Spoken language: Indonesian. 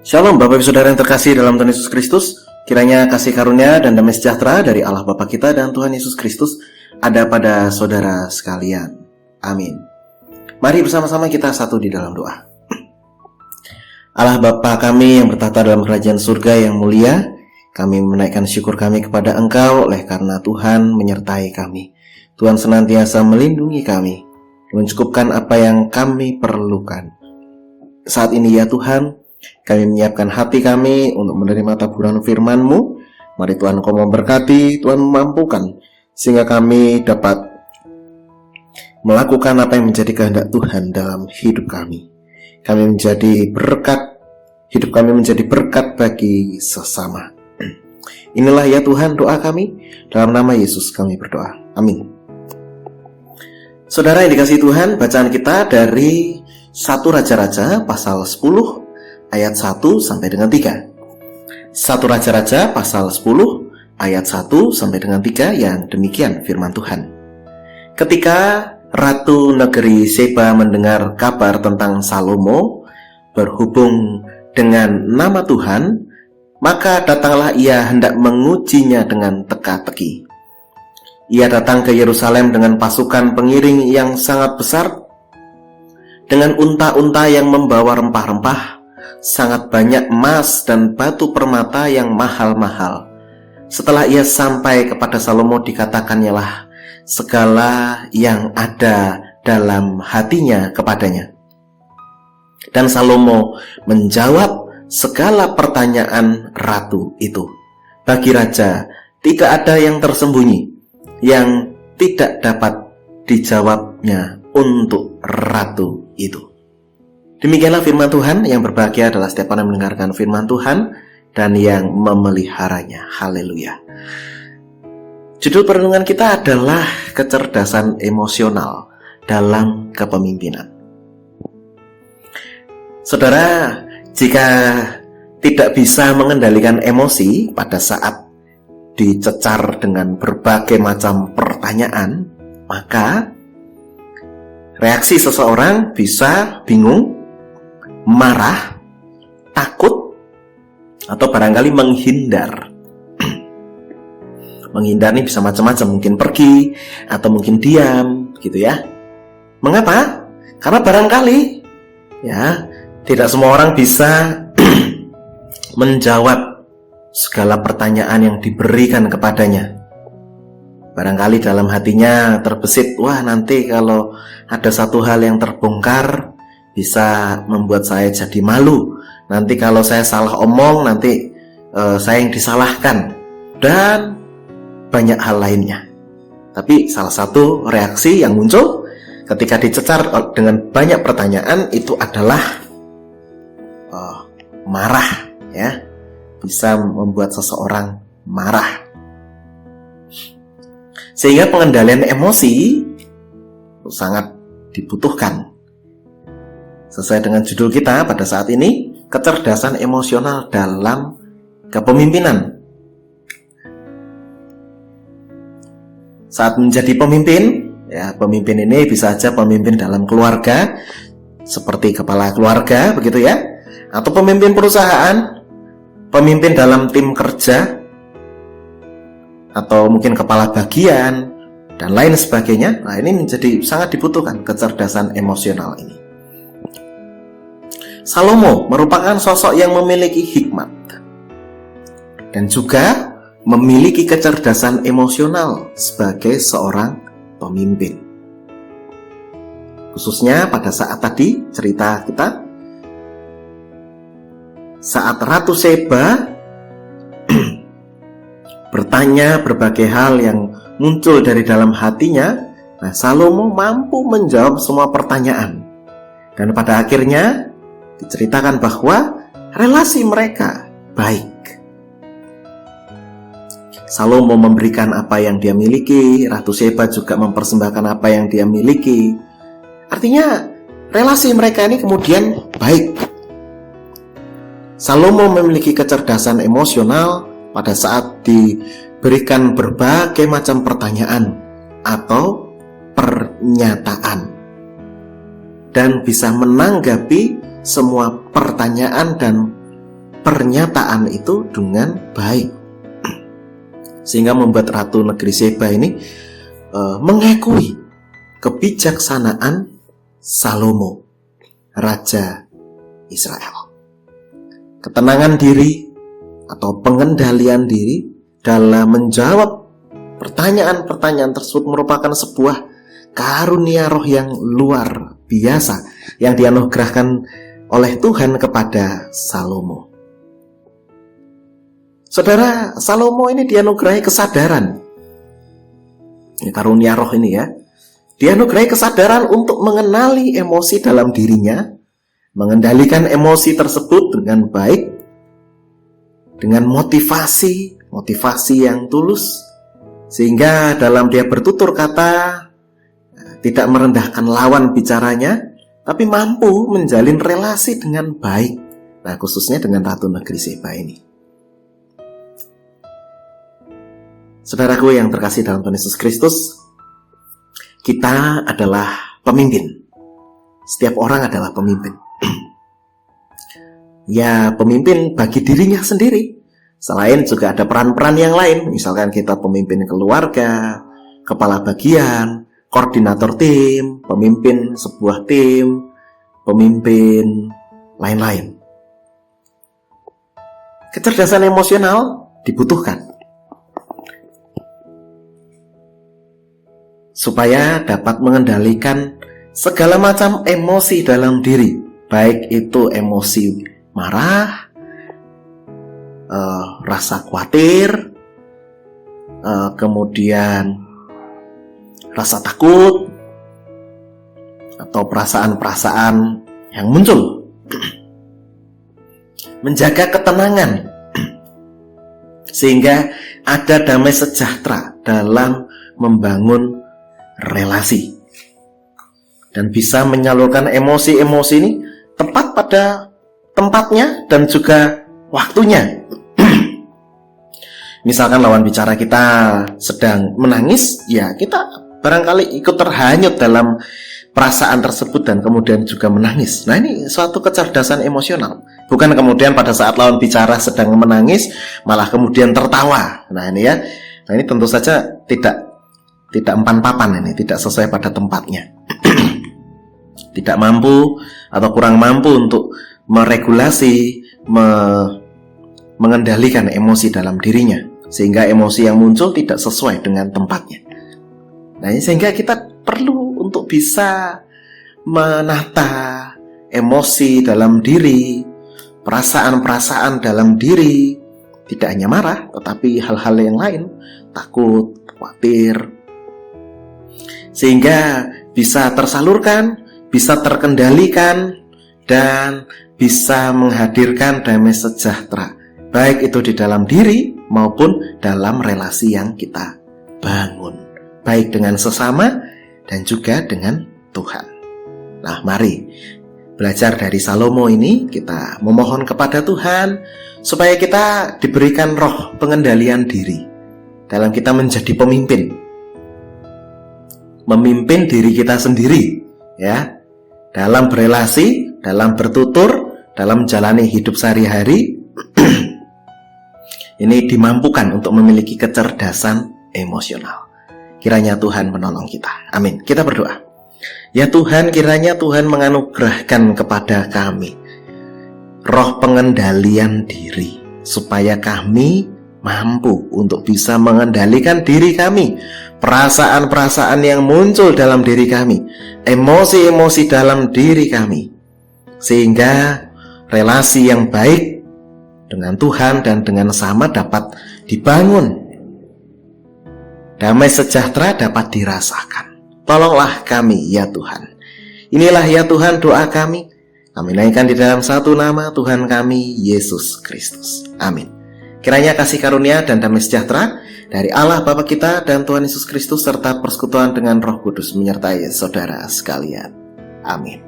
Shalom Bapak Ibu Saudara yang terkasih dalam Tuhan Yesus Kristus. Kiranya kasih karunia dan damai sejahtera dari Allah Bapa kita dan Tuhan Yesus Kristus ada pada saudara sekalian. Amin. Mari bersama-sama kita satu di dalam doa. Allah Bapa kami yang bertata dalam kerajaan surga yang mulia, kami menaikkan syukur kami kepada Engkau oleh karena Tuhan menyertai kami. Tuhan senantiasa melindungi kami, mencukupkan apa yang kami perlukan. Saat ini ya Tuhan, kami menyiapkan hati kami untuk menerima taburan firman-Mu. Mari Tuhan Engkau memberkati, Tuhan memampukan, sehingga kami dapat melakukan apa yang menjadi kehendak Tuhan dalam hidup kami. Kami menjadi berkat, hidup kami menjadi berkat bagi sesama. Inilah ya Tuhan doa kami, dalam nama Yesus kami berdoa. Amin. Saudara yang dikasihi Tuhan, bacaan kita dari 1 Raja-Raja pasal 10 ayat 1 sampai dengan 3. 1 Raja-Raja pasal 10 ayat 1 sampai dengan 3 yang demikian firman Tuhan. Ketika Ratu negeri Seba mendengar kabar tentang Salomo berhubung dengan nama Tuhan, maka datanglah ia hendak mengujinya dengan teka-teki. Ia datang ke Yerusalem dengan pasukan pengiring yang sangat besar, dengan unta-unta yang membawa rempah-rempah, sangat banyak emas dan batu permata yang mahal-mahal. Setelah ia sampai kepada Salomo, dikatakannya lah segala yang ada dalam hatinya kepadanya. Dan Salomo menjawab segala pertanyaan ratu itu. Bagi raja tidak ada yang tersembunyi yang tidak dapat dijawabnya untuk ratu itu. Demikianlah firman Tuhan. Yang berbahagia adalah setiap orang yang mendengarkan firman Tuhan dan yang memeliharanya. Haleluya. Judul perenungan kita adalah kecerdasan emosional dalam kepemimpinan. Saudara, jika tidak bisa mengendalikan emosi pada saat dicecar dengan berbagai macam pertanyaan, maka reaksi seseorang bisa bingung, marah, takut, atau barangkali menghindar. Menghindar ini bisa macam-macam, mungkin pergi atau mungkin diam, gitu ya. Mengapa? Karena barangkali ya tidak semua orang bisa menjawab segala pertanyaan yang diberikan kepadanya. Barangkali dalam hatinya terbesit, wah nanti kalau ada satu hal yang terbongkar bisa membuat saya jadi malu. Nanti kalau saya salah omong, nanti saya yang disalahkan. Dan banyak hal lainnya. Tapi salah satu reaksi yang muncul ketika dicecar dengan banyak pertanyaan itu adalah marah, ya. Bisa membuat seseorang marah. Sehingga pengendalian emosi sangat dibutuhkan. Sesuai dengan judul kita pada saat ini, kecerdasan emosional dalam kepemimpinan. Saat menjadi pemimpin, ya, pemimpin ini bisa saja pemimpin dalam keluarga, seperti kepala keluarga, begitu ya, atau pemimpin perusahaan, pemimpin dalam tim kerja, atau mungkin kepala bagian, dan lain sebagainya. Nah, ini menjadi sangat dibutuhkan kecerdasan emosional ini. Salomo merupakan sosok yang memiliki hikmat dan juga memiliki kecerdasan emosional sebagai seorang pemimpin. Khususnya pada saat tadi cerita kita, saat Ratu Seba bertanya berbagai hal yang muncul dari dalam hatinya, nah Salomo mampu menjawab semua pertanyaan. Dan pada akhirnya diceritakan bahwa relasi mereka baik. Salomo memberikan apa yang dia miliki, Ratu Seba juga mempersembahkan apa yang dia miliki. Artinya relasi mereka ini kemudian baik. Salomo memiliki kecerdasan emosional pada saat diberikan berbagai macam pertanyaan atau pernyataan, dan bisa menanggapi semua pertanyaan dan pernyataan itu dengan baik. Sehingga membuat Ratu Negeri Seba ini mengakui kebijaksanaan Salomo, Raja Israel. Ketenangan diri atau pengendalian diri dalam menjawab pertanyaan-pertanyaan tersebut merupakan sebuah karunia roh yang luar biasa yang dianugerahkan oleh Tuhan kepada Salomo. Saudara, Salomo ini dianugerahi kesadaran. Ini karunia roh ini ya. Dianugerahi kesadaran untuk mengenali emosi dalam dirinya, mengendalikan emosi tersebut dengan baik, dengan motivasi yang tulus, sehingga dalam dia bertutur kata tidak merendahkan lawan bicaranya, tapi mampu menjalin relasi dengan baik. Nah, khususnya dengan Ratu Negeri Seba ini. Saudaraku yang terkasih dalam Tuhan Yesus Kristus, kita adalah pemimpin. Setiap orang adalah pemimpin. Ya, pemimpin bagi dirinya sendiri. Selain juga ada peran-peran yang lain. Misalkan kita pemimpin keluarga, kepala bagian, koordinator tim, pemimpin sebuah tim, pemimpin lain-lain. Kecerdasan emosional dibutuhkan supaya dapat mengendalikan segala macam emosi dalam diri, baik itu emosi marah, rasa khawatir, kemudian rasa takut, atau perasaan-perasaan yang muncul. Menjaga ketenangan sehingga ada damai sejahtera dalam membangun relasi, dan bisa menyalurkan emosi-emosi ini tepat pada tempatnya dan juga waktunya. Misalkan lawan bicara kita sedang menangis, ya kita barangkali ikut terhanyut dalam perasaan tersebut dan kemudian juga menangis. Nah, ini suatu kecerdasan emosional. Bukan kemudian pada saat lawan bicara sedang menangis malah kemudian tertawa. Nah, ini ya. Nah, ini tentu saja tidak empan-papan, ini tidak sesuai pada tempatnya. Tidak mampu atau kurang mampu untuk meregulasi, mengendalikan emosi dalam dirinya, sehingga emosi yang muncul tidak sesuai dengan tempatnya. Nah, sehingga kita perlu untuk bisa menata emosi dalam diri, perasaan-perasaan dalam diri, tidak hanya marah, tetapi hal-hal yang lain, takut, khawatir, sehingga bisa tersalurkan, bisa terkendalikan, dan bisa menghadirkan damai sejahtera, baik itu di dalam diri maupun dalam relasi yang kita bangun, baik dengan sesama dan juga dengan Tuhan. Nah, mari belajar dari Salomo ini, kita memohon kepada Tuhan supaya kita diberikan roh pengendalian diri dalam kita menjadi pemimpin. Memimpin diri kita sendiri, ya, dalam berelasi, dalam bertutur, dalam menjalani hidup sehari-hari. Ini dimampukan untuk memiliki kecerdasan emosional. Kiranya Tuhan menolong kita. Amin. Kita berdoa. Ya Tuhan, kiranya Tuhan menganugerahkan kepada kami roh pengendalian diri, supaya kami mampu untuk bisa mengendalikan diri kami, perasaan-perasaan yang muncul dalam diri kami, emosi-emosi dalam diri kami, sehingga relasi yang baik dengan Tuhan dan dengan sesama dapat dibangun, damai sejahtera dapat dirasakan. Tolonglah kami ya Tuhan. Inilah ya Tuhan doa kami. Kami naikkan di dalam satu nama Tuhan kami, Yesus Kristus. Amin. Kiranya kasih karunia dan damai sejahtera dari Allah Bapa kita dan Tuhan Yesus Kristus serta persekutuan dengan Roh Kudus menyertai saudara sekalian. Amin.